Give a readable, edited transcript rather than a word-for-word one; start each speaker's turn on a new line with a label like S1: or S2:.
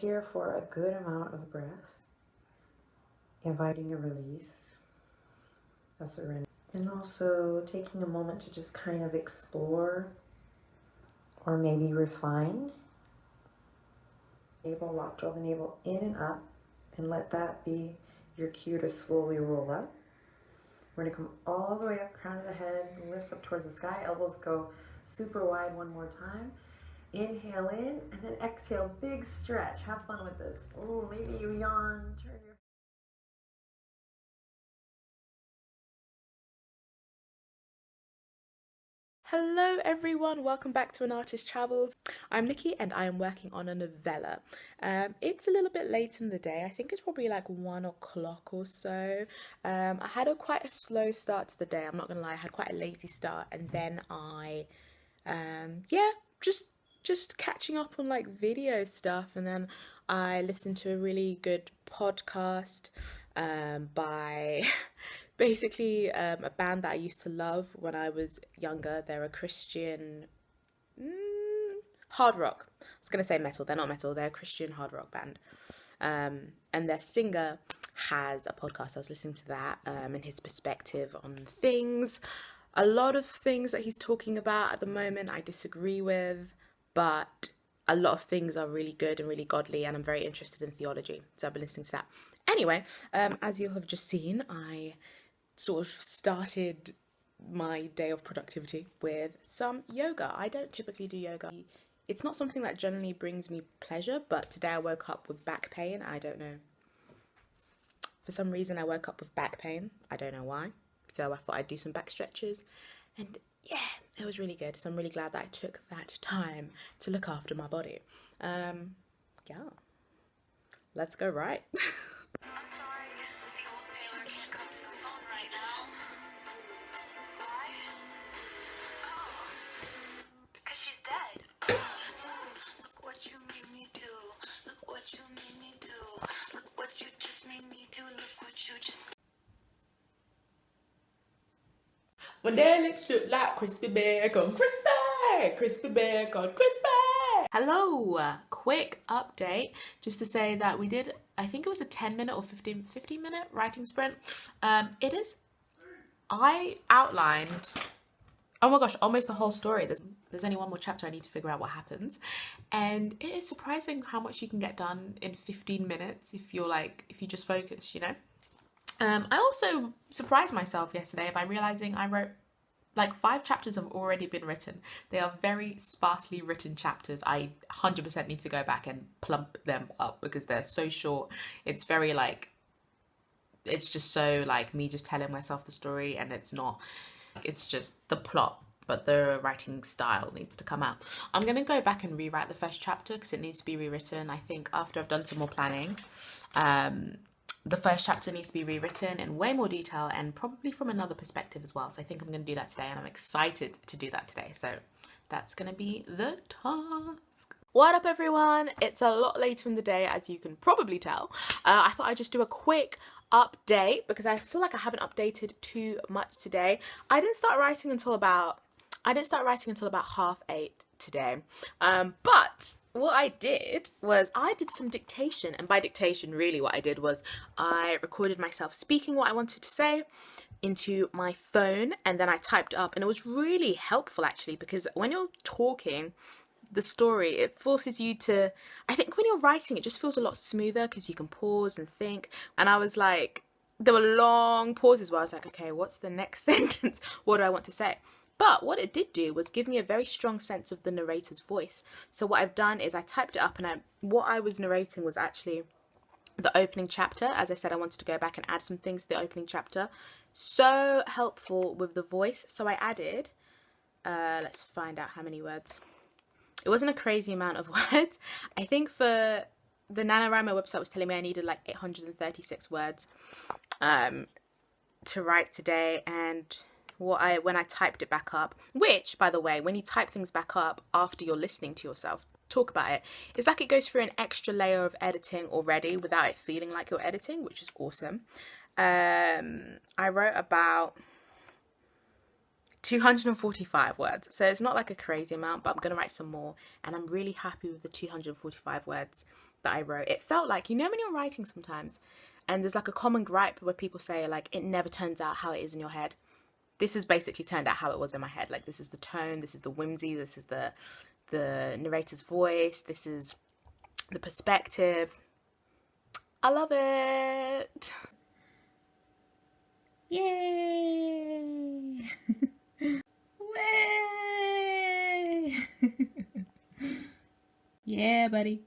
S1: Here for a good amount of breaths, inviting a release, a surrender, and also taking a moment to just kind of explore or maybe refine. Navel, lock, draw the navel in and up, and let that be your cue to slowly roll up. We're going to come all the way up, crown of the head, lifts up towards the sky, elbows go super wide one more time. Inhale in, and then exhale, big stretch. Have fun with this. Oh, maybe you yawn, turn your...
S2: Hello everyone, welcome back to An Artist Travels. I'm Nikki and I am working on a novella. It's a little bit late in the day. I think it's probably like 1 o'clock or so. I had quite a slow start to the day, I'm not gonna lie. I had quite a lazy start, and then I just catching up on like video stuff, and then I listened to a really good podcast by basically a band that I used to love when I was younger. They're a Christian hard rock. I was gonna say metal. They're not metal. They're a Christian hard rock band, and their singer has a podcast. I was listening to that and his perspective on things. A lot of things that he's talking about at the moment I disagree with, but a lot of things are really good and really godly, and I'm very interested in theology, so I've been listening to that. Anyway, as you'll have just seen, I sort of started my day of productivity with some yoga. I don't typically do yoga. It's not something that generally brings me pleasure, but today I woke up with back pain. I don't know. For some reason I woke up with back pain. I don't know why. So I thought I'd do some back stretches, and yeah, it was really good. So I'm really glad that I took that time to look after my body. Yeah, let's go right.
S3: I'm sorry, the old Taylor can't come to the phone right now. Why? Oh, because she's dead. Look what you made me do. Look what you made me do. Look what you just made me do. Look what you just...
S2: When their lips look like crispy bacon, crispy bacon, crispy. Hello, quick update just to say that we did, I think it was a 10-minute or 15-minute writing sprint. I outlined, oh my gosh, almost the whole story. There's only one more chapter. I need to figure out what happens, and it is surprising how much you can get done in 15 minutes if you just focus, you know. I also surprised myself yesterday by realizing I wrote like 5 chapters have already been written. They are very sparsely written chapters. I 100% need to go back and plump them up because they're so short. It's very like, it's just so like me just telling myself the story, and it's just the plot, but the writing style needs to come out. I'm gonna go back and rewrite the first chapter because it needs to be rewritten. I think after I've done some more planning, the first chapter needs to be rewritten in way more detail and probably from another perspective as well. So I think I'm going to do that today, and I'm excited to do that today. So that's going to be the task. What up everyone? It's a lot later in the day, as you can probably tell. I thought I'd just do a quick update because I feel like I haven't updated too much today. I didn't start writing until about 8:30 today. But what I did was I did some dictation, and by dictation really what I did was I recorded myself speaking what I wanted to say into my phone, and then I typed up, and it was really helpful actually, because when you're talking the story, it forces you to, I think when you're writing it just feels a lot smoother because you can pause and think, and I was like, there were long pauses where I was like, okay, what's the next sentence? What do I want to say? But what it did do was give me a very strong sense of the narrator's voice. So what I've done is I typed it up, and what I was narrating was actually the opening chapter. As I said, I wanted to go back and add some things to the opening chapter. So helpful with the voice. So I added, let's find out how many words. It wasn't a crazy amount of words. I think for the Nanowrimo website was telling me I needed like 836 words to write today, and when I typed it back up, which, by the way, when you type things back up after you're listening to yourself talk about it, it's like it goes through an extra layer of editing already without it feeling like you're editing, which is awesome. I wrote about 245 words, so it's not like a crazy amount, but I'm going to write some more, and I'm really happy with the 245 words that I wrote. It felt like, you know, when you're writing sometimes and there's like a common gripe where people say like it never turns out how it is in your head. This has basically turned out how it was in my head. Like, this is the tone, this is the whimsy, this is the narrator's voice, this is the perspective. I love it. Yay. Way. Yeah, buddy.